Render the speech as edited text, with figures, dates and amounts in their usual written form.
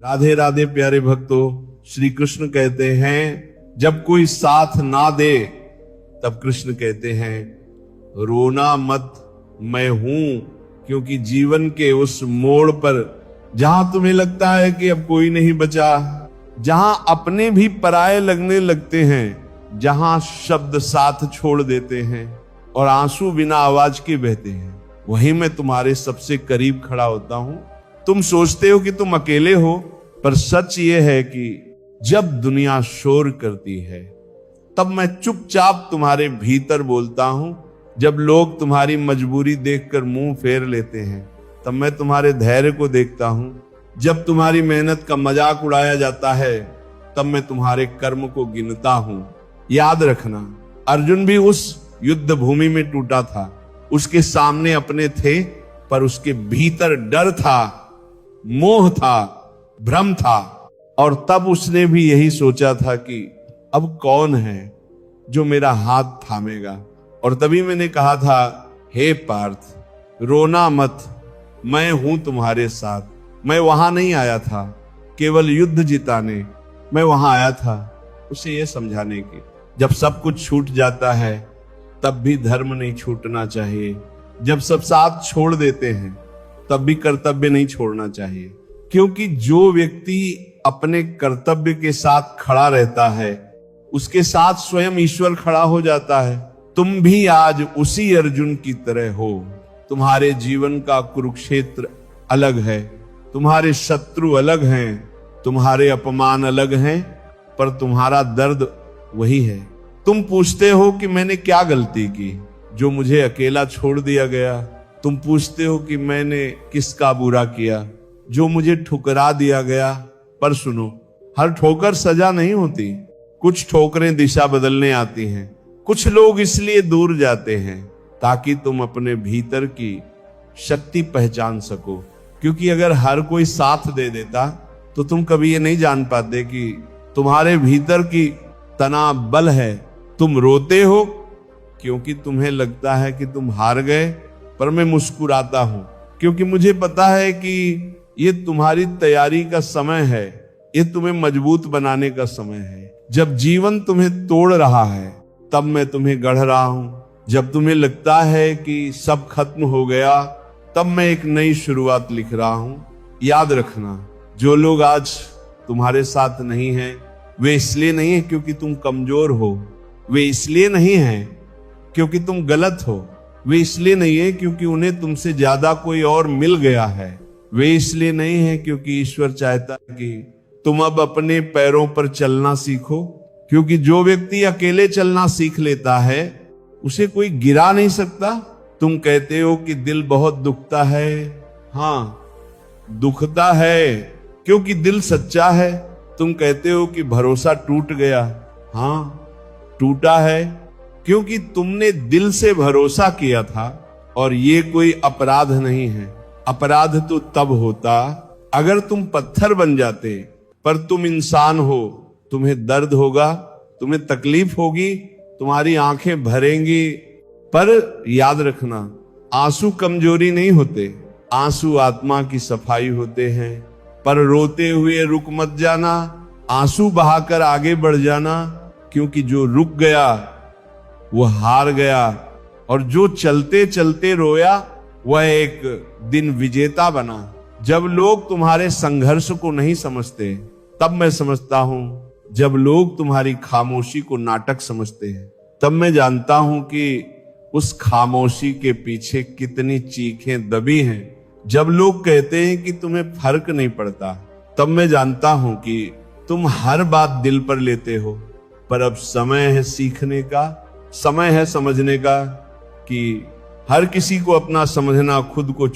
राधे राधे प्यारे भक्तों, श्री कृष्ण कहते हैं जब कोई साथ ना दे तब कृष्ण कहते हैं रोना मत, मैं हूं। क्योंकि जीवन के उस मोड़ पर जहां तुम्हें लगता है कि अब कोई नहीं बचा, जहां अपने भी पराये लगने लगते हैं, जहां शब्द साथ छोड़ देते हैं और आंसू बिना आवाज के बहते हैं, वहीं मैं तुम्हारे सबसे करीब खड़ा होता हूं। तुम सोचते हो कि तुम अकेले हो, पर सच ये है कि जब दुनिया शोर करती है तब मैं चुपचाप तुम्हारे भीतर बोलता हूं। जब लोग तुम्हारी मजबूरी देखकर मुंह फेर लेते हैं तब मैं तुम्हारे धैर्य को देखता हूं। जब तुम्हारी मेहनत का मजाक उड़ाया जाता है तब मैं तुम्हारे कर्म को गिनता हूं। याद रखना, अर्जुन भी उस युद्ध भूमि में टूटा था। उसके सामने अपने थे, पर उसके भीतर डर था, मोह था, भ्रम था। और तब उसने भी यही सोचा था कि अब कौन है जो मेरा हाथ थामेगा। और तभी मैंने कहा था, हे पार्थ, रोना मत, मैं हूं तुम्हारे साथ। मैं वहां नहीं आया था केवल युद्ध जिताने, मैं वहां आया था उसे यह समझाने की जब सब कुछ छूट जाता है तब भी धर्म नहीं छूटना चाहिए। जब सब साथ छोड़ देते हैं तब भी कर्तव्य नहीं छोड़ना चाहिए। क्योंकि जो व्यक्ति अपने कर्तव्य के साथ खड़ा रहता है उसके साथ स्वयं ईश्वर खड़ा हो जाता है। तुम भी आज उसी अर्जुन की तरह हो। तुम्हारे जीवन का कुरुक्षेत्र अलग है, तुम्हारे शत्रु अलग हैं, तुम्हारे अपमान अलग हैं, पर तुम्हारा दर्द वही है। तुम पूछते हो कि मैंने क्या गलती की जो मुझे अकेला छोड़ दिया गया। तुम पूछते हो कि मैंने किसका बुरा किया जो मुझे ठुकरा दिया गया। पर सुनो, हर ठोकर सजा नहीं होती। कुछ ठोकरें दिशा बदलने आती हैं। कुछ लोग इसलिए दूर जाते हैं ताकि तुम अपने भीतर की शक्ति पहचान सको। क्योंकि अगर हर कोई साथ दे देता तो तुम कभी ये नहीं जान पाते कि तुम्हारे भीतर की तना बल है। तुम रोते हो क्योंकि तुम्हें लगता है कि तुम हार गए, पर मैं मुस्कुराता हूं क्योंकि मुझे पता है कि ये तुम्हारी तैयारी का समय है, ये तुम्हें मजबूत बनाने का समय है। जब जीवन तुम्हें तोड़ रहा है तब मैं तुम्हें गढ़ रहा हूं। जब तुम्हें लगता है कि सब खत्म हो गया तब मैं एक नई शुरुआत लिख रहा हूं। याद रखना, जो लोग आज तुम्हारे साथ नहीं हैं वे इसलिए नहीं है क्योंकि तुम कमजोर हो, वे इसलिए नहीं है क्योंकि तुम गलत हो, वे इसलिए नहीं है क्योंकि उन्हें तुमसे ज्यादा कोई और मिल गया है, वे इसलिए नहीं है क्योंकि ईश्वर चाहता है कि तुम अब अपने पैरों पर चलना सीखो। क्योंकि जो व्यक्ति अकेले चलना सीख लेता है उसे कोई गिरा नहीं सकता। तुम कहते हो कि दिल बहुत दुखता है, हाँ दुखता है क्योंकि दिल सच्चा है। तुम कहते हो कि भरोसा टूट गया, हाँ टूटा है क्योंकि तुमने दिल से भरोसा किया था। और ये कोई अपराध नहीं है। अपराध तो तब होता अगर तुम पत्थर बन जाते, पर तुम इंसान हो, तुम्हें दर्द होगा, तुम्हें तकलीफ होगी, तुम्हारी आंखें भरेंगी। पर याद रखना, आंसू कमजोरी नहीं होते, आंसू आत्मा की सफाई होते हैं। पर रोते हुए रुक मत जाना, आंसू बहाकर आगे बढ़ जाना। क्योंकि जो रुक गया वो हार गया, और जो चलते चलते रोया वह एक दिन विजेता बना। जब लोग तुम्हारे संघर्ष को नहीं समझते तब मैं समझता हूं। जब लोग तुम्हारी खामोशी को नाटक समझते हैं तब मैं जानता हूं कि उस खामोशी के पीछे कितनी चीखें दबी हैं। जब लोग कहते हैं कि तुम्हें फर्क नहीं पड़ता तब मैं जानता हूं कि तुम हर बात दिल पर लेते हो। पर अब समय है सीखने का, समय है समझने का कि हर किसी को अपना समझना खुद को